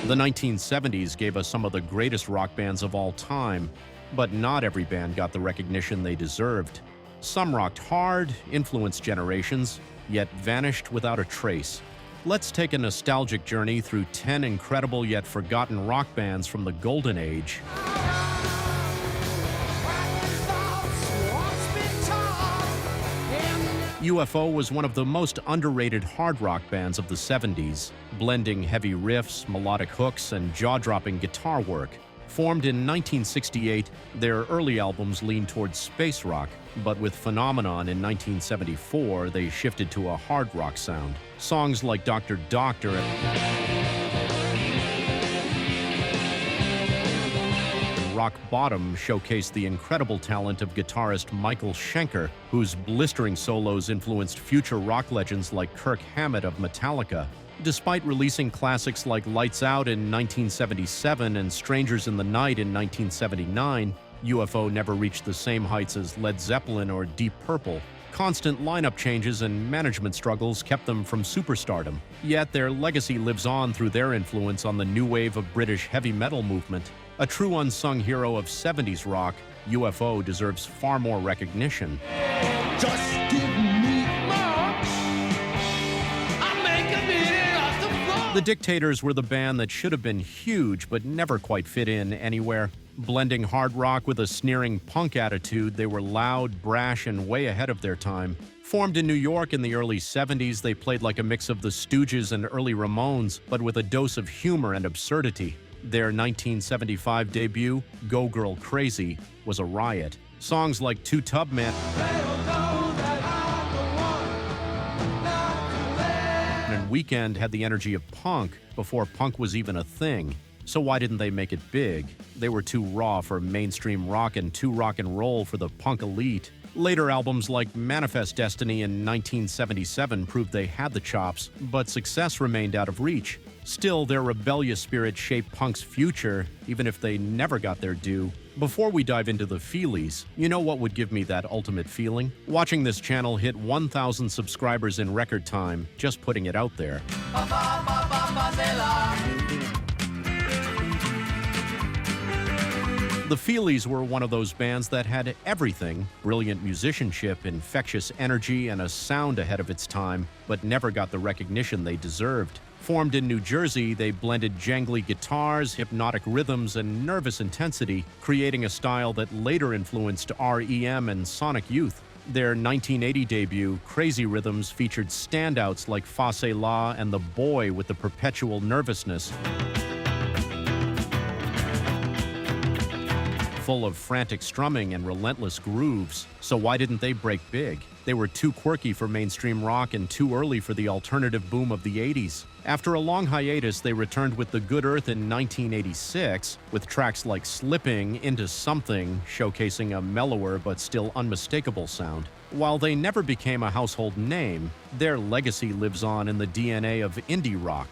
The 1970s gave us some of the greatest rock bands of all time, but not every band got the recognition they deserved. Some rocked hard, influenced generations, yet vanished without a trace. Let's take a nostalgic journey through 10 incredible yet forgotten rock bands from the Golden Age. UFO was one of the most underrated hard rock bands of the 70s, blending heavy riffs, melodic hooks, and jaw-dropping guitar work. Formed in 1968, their early albums leaned towards space rock, but with Phenomenon in 1974, they shifted to a hard rock sound. Songs like Dr. Doctor and Rock Bottom showcased the incredible talent of guitarist Michael Schenker, whose blistering solos influenced future rock legends like Kirk Hammett of Metallica. Despite releasing classics like Lights Out in 1977 and Strangers in the Night in 1979, UFO never reached the same heights as Led Zeppelin or Deep Purple. Constant lineup changes and management struggles kept them from superstardom. Yet their legacy lives on through their influence on the new wave of British heavy metal movement. A true unsung hero of 70s rock, UFO deserves far more recognition. Just give me more. I'll make a minute off the floor. The Dictators were the band that should have been huge but never quite fit in anywhere. Blending hard rock with a sneering punk attitude, they were loud, brash, and way ahead of their time. Formed in New York in the early 70s, they played like a mix of the Stooges and early Ramones, but with a dose of humor and absurdity. Their 1975 debut, Go Girl Crazy, was a riot. Songs like Two Tub Man and Weekend had the energy of punk before punk was even a thing. So why didn't they make it big? They were too raw for mainstream rock and too rock and roll for the punk elite. Later albums like Manifest Destiny in 1977 proved they had the chops, but success remained out of reach. Still, their rebellious spirit shaped punk's future, even if they never got their due. Before we dive into the Feelies, you know what would give me that ultimate feeling? Watching this channel hit 1,000 subscribers in record time, just putting it out there. The Feelies were one of those bands that had everything: brilliant musicianship, infectious energy, and a sound ahead of its time, but never got the recognition they deserved. Formed in New Jersey, they blended jangly guitars, hypnotic rhythms, and nervous intensity, creating a style that later influenced REM and Sonic Youth. Their 1980 debut, Crazy Rhythms, featured standouts like Fa Se La and The Boy with the Perpetual Nervousness. Full of frantic strumming and relentless grooves. So why didn't they break big? They were too quirky for mainstream rock and too early for the alternative boom of the 80s. After a long hiatus, they returned with The Good Earth in 1986, with tracks like Slipping, Into Something, showcasing a mellower but still unmistakable sound. While they never became a household name, their legacy lives on in the DNA of indie rock.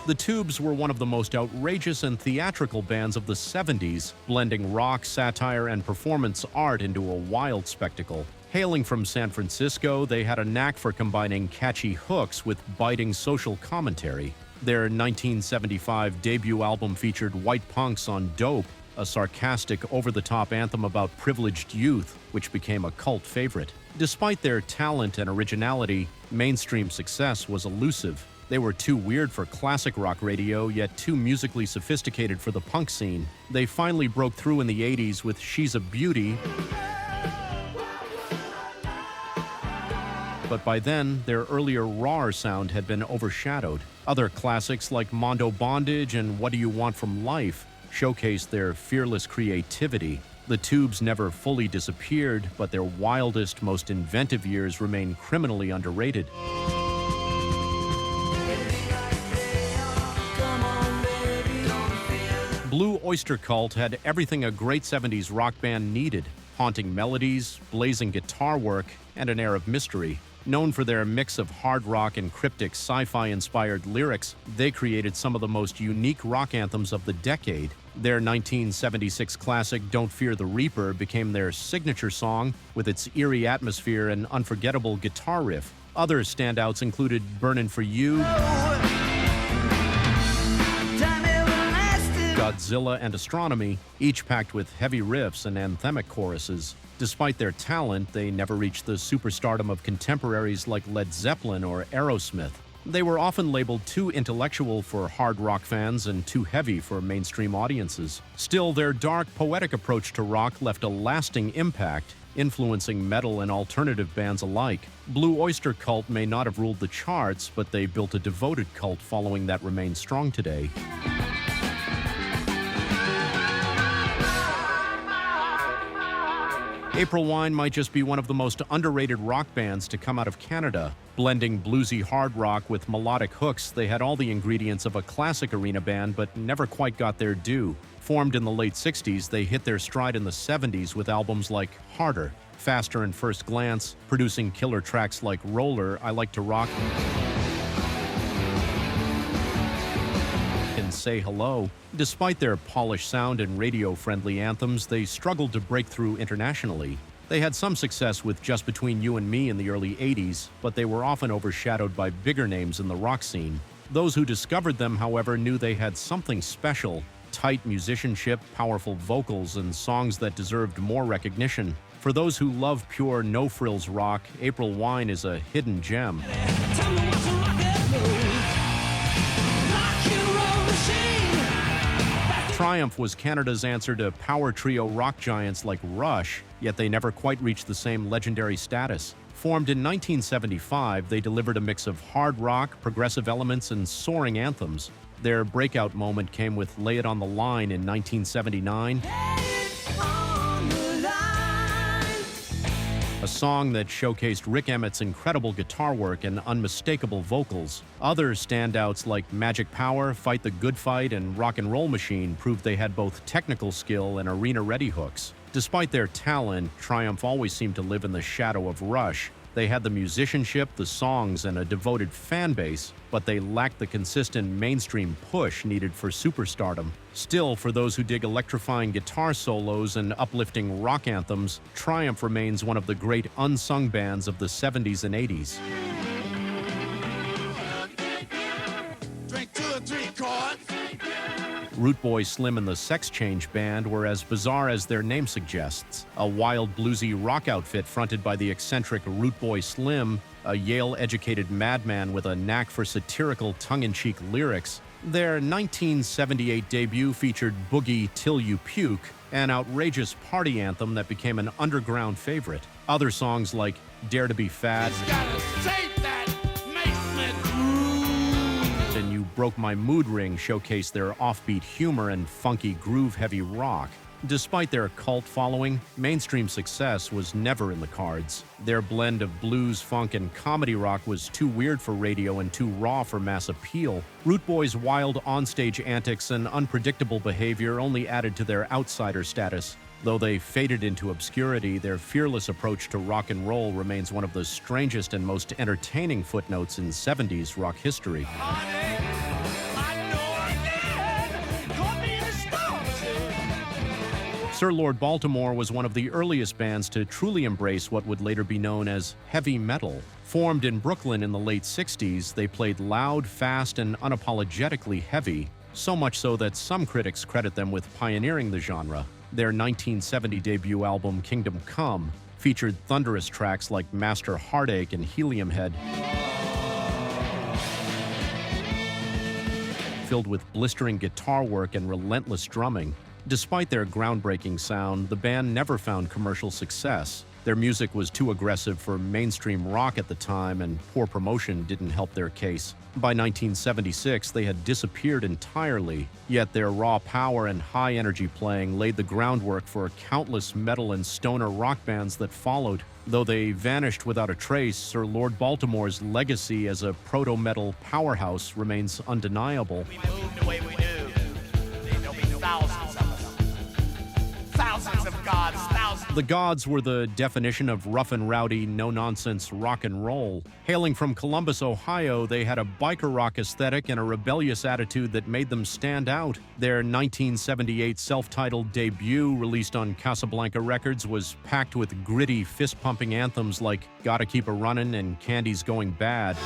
The Tubes were one of the most outrageous and theatrical bands of the 70s, blending rock, satire, and performance art into a wild spectacle. Hailing from San Francisco, they had a knack for combining catchy hooks with biting social commentary. Their 1975 debut album featured White Punks on Dope, a sarcastic, over-the-top anthem about privileged youth, which became a cult favorite. Despite their talent and originality, mainstream success was elusive. They were too weird for classic rock radio, yet too musically sophisticated for the punk scene. They finally broke through in the 80s with She's a Beauty, but by then, their earlier rawer sound had been overshadowed. Other classics like Mondo Bondage and What Do You Want From Life showcased their fearless creativity. The Tubes never fully disappeared, but their wildest, most inventive years remain criminally underrated. Blue Öyster Cult had everything a great 70s rock band needed: haunting melodies, blazing guitar work, and an air of mystery. Known for their mix of hard rock and cryptic sci-fi inspired lyrics, they created some of the most unique rock anthems of the decade. Their 1976 classic Don't Fear the Reaper became their signature song with its eerie atmosphere and unforgettable guitar riff. Other standouts included Burnin' for You, Godzilla, and Astronomy, each packed with heavy riffs and anthemic choruses. Despite their talent, they never reached the superstardom of contemporaries like Led Zeppelin or Aerosmith. They were often labeled too intellectual for hard rock fans and too heavy for mainstream audiences. Still, their dark, poetic approach to rock left a lasting impact, influencing metal and alternative bands alike. Blue Öyster cult may not have ruled the charts, but they built a devoted cult following that remains strong today. April Wine might just be one of the most underrated rock bands to come out of Canada. Blending bluesy hard rock with melodic hooks, they had all the ingredients of a classic arena band but never quite got their due. Formed in the late 60s, they hit their stride in the 70s with albums like Harder, Faster and First Glance, producing killer tracks like Roller, I Like to Rock, and Say Hello. Despite their polished sound and radio-friendly anthems, they struggled to break through internationally. They had some success with Just Between You and Me in the early 80s, but they were often overshadowed by bigger names in the rock scene. Those who discovered them, however, knew they had something special: tight musicianship, powerful vocals, and songs that deserved more recognition. For those who love pure, no-frills rock, April Wine is a hidden gem. Triumph was Canada's answer to power trio rock giants like Rush, yet they never quite reached the same legendary status. Formed in 1975, they delivered a mix of hard rock, progressive elements, and soaring anthems. Their breakout moment came with Lay It on the Line in 1979, a song that showcased Rick Emmett's incredible guitar work and unmistakable vocals. Other standouts like Magic Power, Fight the Good Fight, and Rock and Roll Machine proved they had both technical skill and arena-ready hooks. Despite their talent, Triumph always seemed to live in the shadow of Rush. They had the musicianship, the songs, and a devoted fan base, but they lacked the consistent mainstream push needed for superstardom. Still, for those who dig electrifying guitar solos and uplifting rock anthems, Triumph remains one of the great unsung bands of the 70s and 80s. Drink 2 or 3 cards. Root Boy Slim and the Sex Change Band were as bizarre as their name suggests. A wild, bluesy rock outfit fronted by the eccentric Root Boy Slim, a Yale-educated madman with a knack for satirical, tongue-in-cheek lyrics. Their 1978 debut featured Boogie Till You Puke, an outrageous party anthem that became an underground favorite. Other songs like Dare to Be Fat and You Broke My Mood Ring showcase their offbeat humor and funky groove-heavy rock. Despite their cult following, mainstream success was never in the cards. Their blend of blues, funk, and comedy rock was too weird for radio and too raw for mass appeal. Root Boy's wild onstage antics and unpredictable behavior only added to their outsider status. Though they faded into obscurity, their fearless approach to rock and roll remains one of the strangest and most entertaining footnotes in 70s rock history. Sir Lord Baltimore was one of the earliest bands to truly embrace what would later be known as heavy metal. Formed in Brooklyn in the late 60s, they played loud, fast, and unapologetically heavy, so much so that some critics credit them with pioneering the genre. Their 1970 debut album, Kingdom Come, featured thunderous tracks like Master Heartache and Helium Head, filled with blistering guitar work and relentless drumming. Despite their groundbreaking sound, the band never found commercial success. Their music was too aggressive for mainstream rock at the time, and poor promotion didn't help their case. By 1976, they had disappeared entirely, yet their raw power and high-energy playing laid the groundwork for countless metal and stoner rock bands that followed. Though they vanished without a trace, Sir Lord Baltimore's legacy as a proto-metal powerhouse remains undeniable. We move the way we do. There'll be thousands of us. Thousands of gods, thousands The Godz were the definition of rough and rowdy, no-nonsense rock and roll. Hailing from Columbus, Ohio, they had a biker rock aesthetic and a rebellious attitude that made them stand out. Their 1978 self-titled debut, released on Casablanca Records, was packed with gritty, fist-pumping anthems like Gotta Keep a Runnin' and Candy's Going Bad.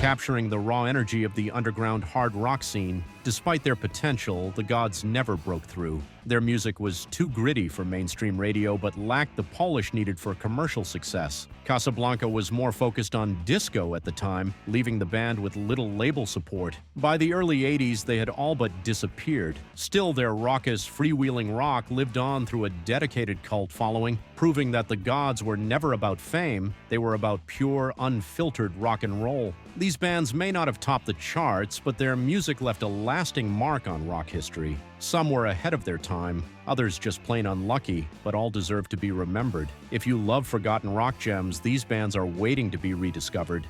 Capturing the raw energy of the underground hard rock scene, despite their potential, the Godz never broke through. Their music was too gritty for mainstream radio but lacked the polish needed for commercial success. Casablanca was more focused on disco at the time, leaving the band with little label support. By the early 80s, they had all but disappeared. Still, their raucous, freewheeling rock lived on through a dedicated cult following, proving that the Godz were never about fame, they were about pure, unfiltered rock and roll. These bands may not have topped the charts, but their music left a lasting mark on rock history. Some were ahead of their time, others just plain unlucky, but all deserve to be remembered. If you love forgotten rock gems, these bands are waiting to be rediscovered.